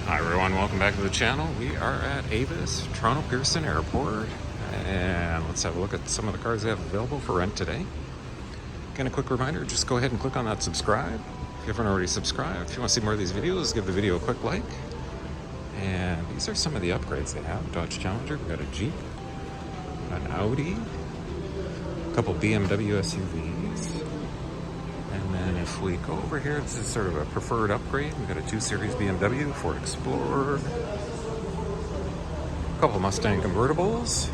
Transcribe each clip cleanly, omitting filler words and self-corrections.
Hi everyone, welcome back to the channel. We are at Avis, Toronto Pearson Airport, and let's have a look at some of the cars they have available for rent today. Again, a quick reminder, just go ahead and click on that subscribe if you haven't already subscribed. If you want to see more of these videos, give the video a quick like. And these are some of the upgrades they have. Dodge Challenger, we got a Jeep, an Audi, a couple BMW SUVs. And then if we go over here, this is sort of a preferred upgrade. We've got a 2 Series BMW, Ford Explorer, a couple Mustang convertibles,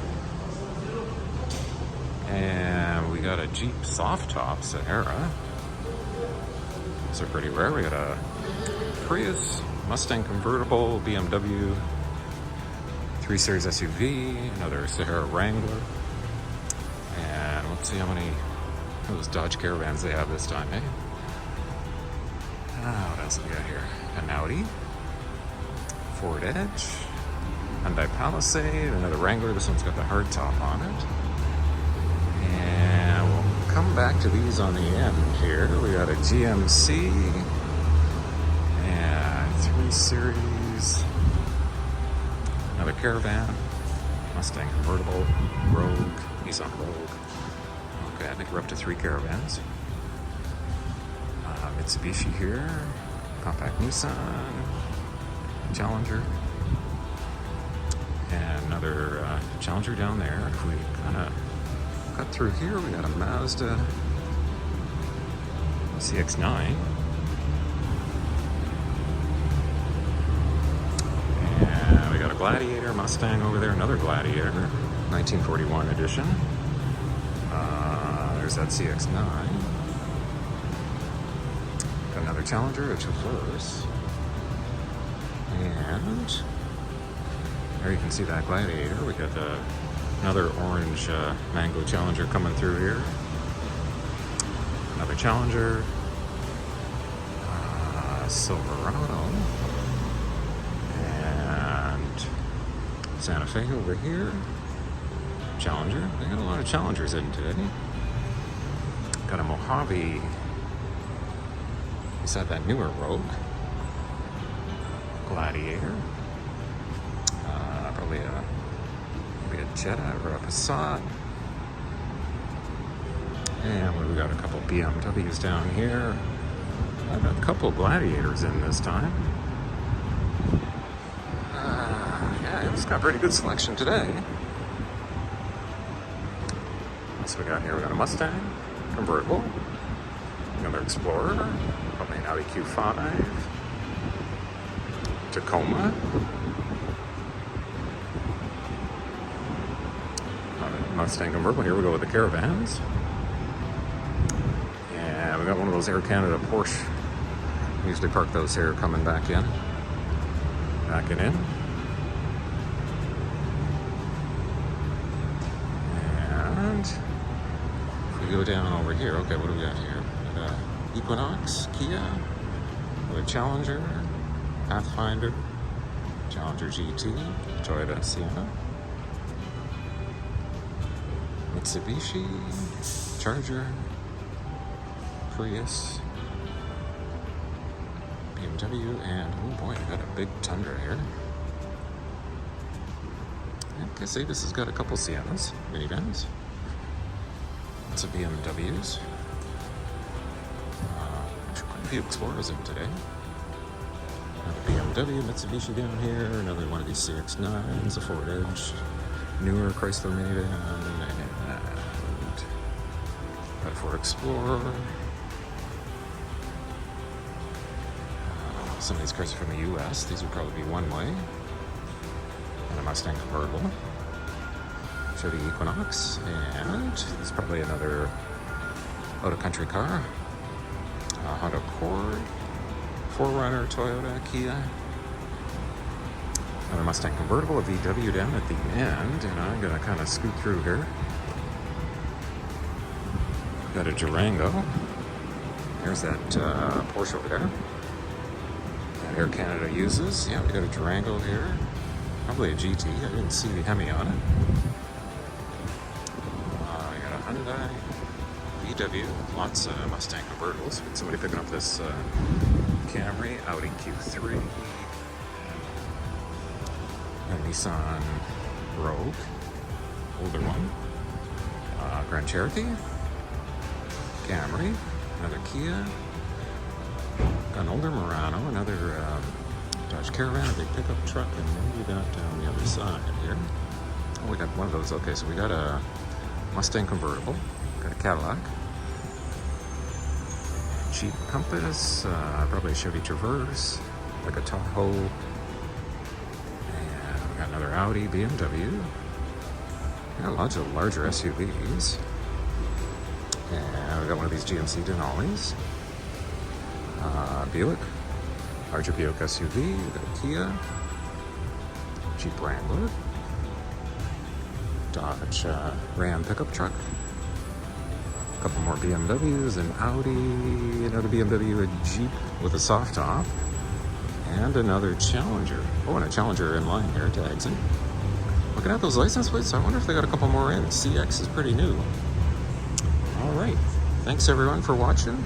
and we got a Jeep soft top Sahara. Those are pretty rare. We got a Prius, Mustang convertible, BMW, 3 Series SUV, another Sahara Wrangler, and let's see how many those Dodge Caravans they have this time, eh? What else do we got here? An Audi, Ford Edge, Hyundai Palisade, another Wrangler. This one's got the hard top on it. And we'll come back to these on the end here. We got a GMC and 3 Series, another Caravan, Mustang convertible, Rogue, Nissan Rogue. Okay, I think we're up to 3 Caravans. Mitsubishi here, compact Nissan, Challenger, and another Challenger down there. If we kind of cut through here, we got a Mazda CX-9. And we got a Gladiator Mustang over there, another Gladiator, 1941 edition. There's that CX-9. Got another Challenger, a Traverse. And there you can see that Gladiator. We got another orange Mango Challenger coming through here. Another Challenger. Silverado. And Santa Fe over here. Challenger. They got a lot of Challengers in today. Got a Mojave beside that newer Rogue. Gladiator. Probably maybe a Jetta or a Passat. And we got a couple BMWs down here. I've got a couple Gladiators in this time. Yeah, it's got a pretty good selection today. What we got here? We got a Mustang convertible, another Explorer, probably an Audi Q5, Tacoma, another Mustang convertible. Here we go with the Caravans, and we got one of those Air Canada Porsche. We usually park those here, coming back in. Go down over here. Okay, what do we got here? We got Equinox, Kia, we got Challenger, Pathfinder, Challenger GT, Toyota Sienna, Mitsubishi, Charger, Prius, BMW, and oh boy, we got a big Tundra here. I guess Avis has got a couple Siennas, minivans. Lots of BMWs. Quite a few Explorers in today. Another BMW, Mitsubishi down here, another one of these CX-9s, a Ford Edge, newer Chrysler minivan, and got a Ford Explorer. Some of these cars are from the US. These would probably be one way. And a Mustang convertible. Chevy Equinox, and there's probably another out-of-country car. Honda Accord, 4Runner, Toyota, Kia. Another Mustang convertible, a VW down at the end, and I'm gonna kind of scoot through here. Got a Durango. There's that Porsche over there that Air Canada uses. Yeah, we got a Durango here. Probably a GT. I didn't see the Hemi on it. Hyundai, VW, lots of Mustang convertibles. Somebody picking up this Camry, Audi Q3, Nissan Rogue, older one. Grand Cherokee, Camry, another Kia. Got an older Murano, another Dodge Caravan, a big pickup truck, and then we got down the other side here. Oh, we got one of those. Okay, so we got a Mustang convertible, got a Cadillac, Jeep Compass, probably a Chevy Traverse, like a Tahoe, and we got another Audi, BMW. We got lots of larger SUVs, and we got one of these GMC Denali's. Buick, larger Buick SUV, we've got a Kia, Jeep Wrangler, Dodge Ram pickup truck, a couple more BMWs, an Audi, another BMW, a Jeep with a soft top, and another Challenger. Oh, and a Challenger in line here, tags in. Looking at those license plates, I wonder if they got a couple more in. CX is pretty new. All right, thanks everyone for watching.